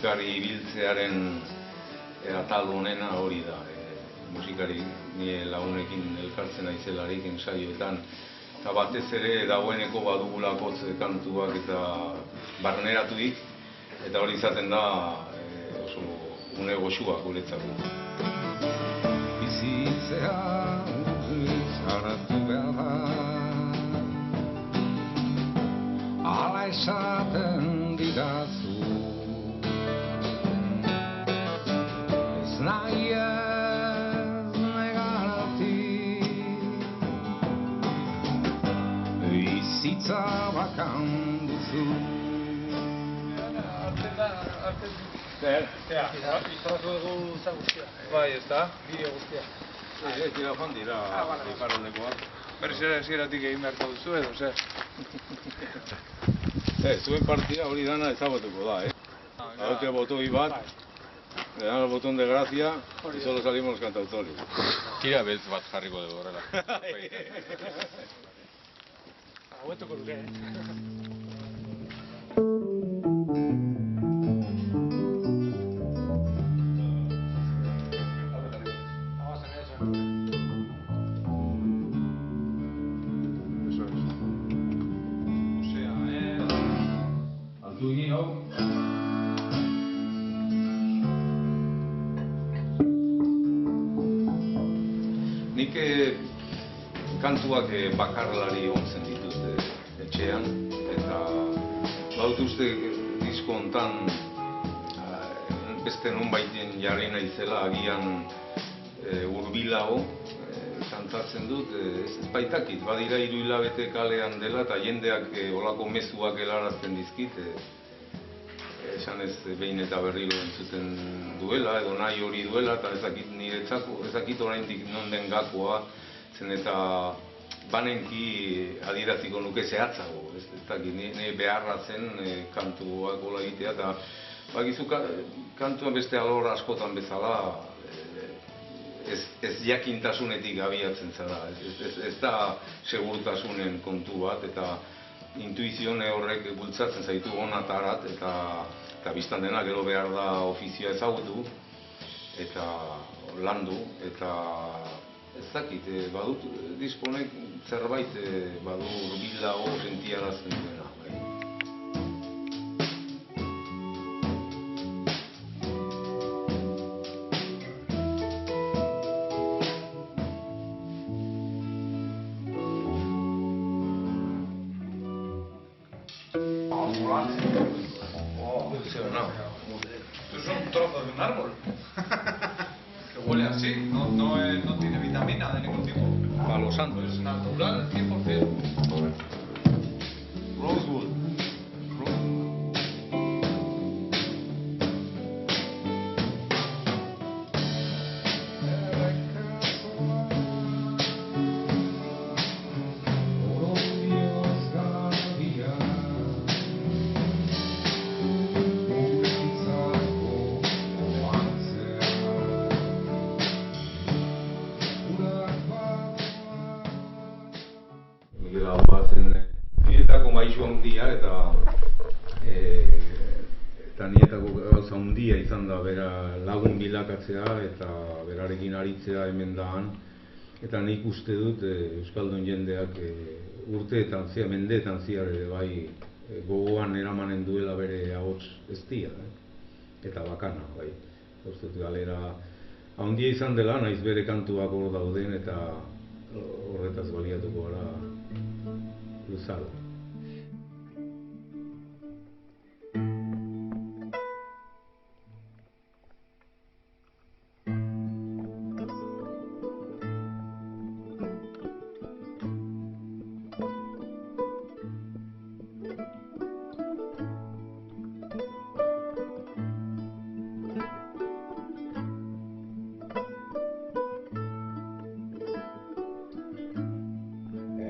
musikari biltzearen atal honena hori da. Musikari nire lagunekin elkartzen aizelarik ensaioetan, eta batez ere dagoeneko badugulako kantuak eta barneratuik, eta hori izaten da oso une goxua guretzako. Bizitzea zaratu behar da, ala esaten didazu, ez nahi ez negaratik, bizitza bakan duzu. Izoratu dugu za guztia. Bai, ez da? Bideo guztia. Ez dira joan dira, iparraldekoak. Berriz ere hasieratik egin beharko duzu edo, zer? Zuen partida hori dana ezabatuko da, Haute botoi bat, le dan el botón de gracia y solo salimos los cantautores. Tira beltz bat jarriko dugu horrela. Hauetuko duke, Nik kantuak bakarlari ontzen ditut etxean, eta baut uste disko hontan beste nonbaiten jarri naizela agian hurbilago kantatzen dut, ez baitakit, badira 3 hilabete kalean dela eta jendeak olako mezuak helarazten dizkit, esan ez behin eta berriro entzuten duela, edo nahi hori duela, eta ezakit niretzako, ezakit oraindik non den gakoa, zen eta banenki adieraziko nuke zehatzago, ez dakit, nire beharra zen kantuak hola egitea, eta bakizu kantuan beste alor askotan bezala, ez jakintasunetik abiatzen zara, ez da segurtasunen kontu bat, eta intuizione horrek bultzatzen zaitu onatarat, eta biztan dena gero behar da ofizioa ezagutu, eta landu, eta ez dakit, badut diskonek zerbait badu hurbilago sentiarazten duena. Esto es un trozo de un árbol que huele así, no tiene vitamina de ningún tipo. Palo santo. Es natural 100%. Rosewood. Nietako maisu handia eta nietako gauza handia izan da bera lagun bilakatzea eta berarekin aritzea hemen daan, eta nik uste dut euskaldun jendeak urteetan zia, mendeetan ziar ere bai gogoan eramanen duela bere ahots eztia, eta bakana bai. Uste dut galera handia izan dela, naiz bere kantuak hor dauden, eta horretaz baliatuko gara luzaro.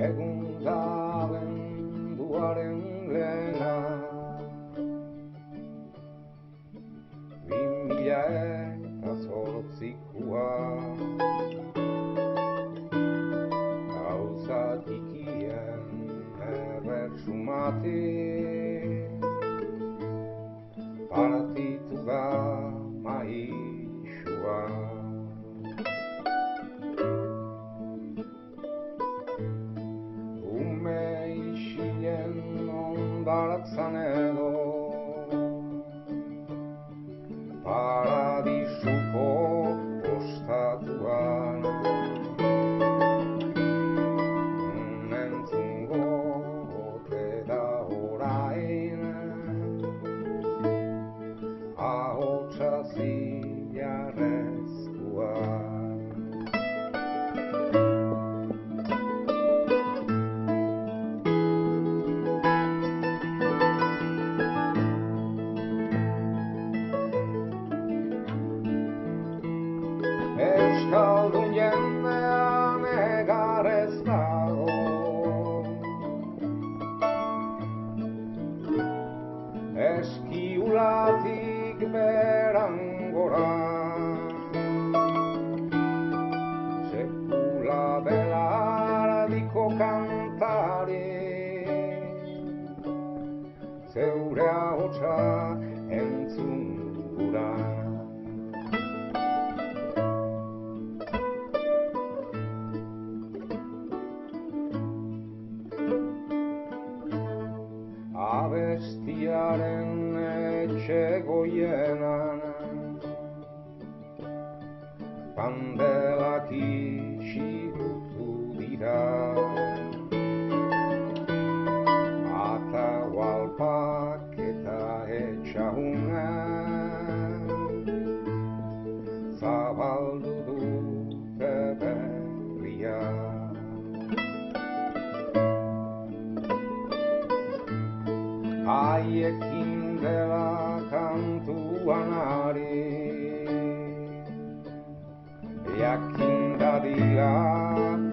Egun da benduaren lehena, 2008koa, gauza tikien erresumati, partitu da maixua. Ume isien ondaratzan edo paradisuko ostatuan entzungo ote da orain ahotsa zilarrezkoa. Euskaldun jendean egarrez dago, eskiulatik berangora, sekula belardiko kantari, zeure ahotsa entzun gura. Abestiaren etxe goienan kandelak isirutu dira, ata walpak eta etxahunak zabaldu dute berria. Haiekin dela kantuan ari, jakin dadila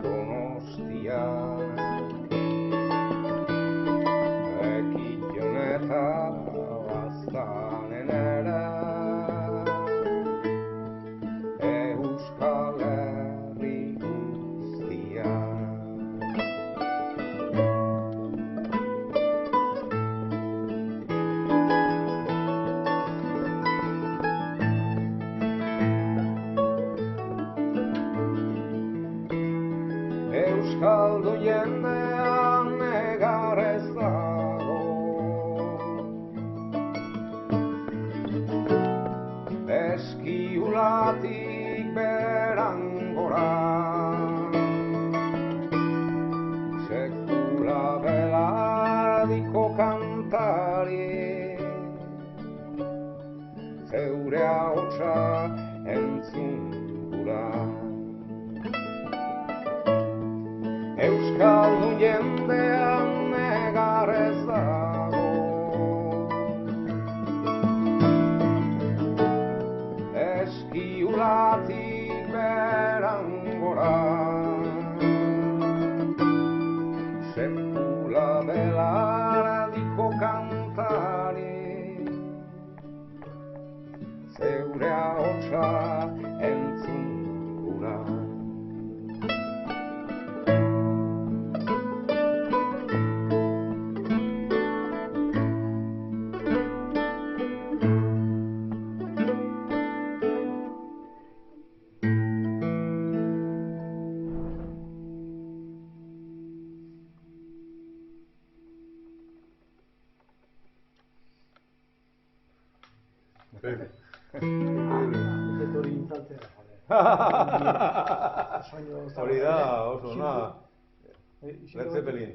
Donostia, ekitjon eta baztanen ere, Euskal Herri guztia. Euskaldun jendean egarrez dago, eskiulatik berangora, sekula belardiko kantari, zeure ahotsa entzun gura. Euskaldun jendean egarrez dago, eskiulatik berangora, sekula belardiko kantari, zeure ahotsa entzun gura. Hori intzaltzea, Hori da, oso, na. Led Zeppelin.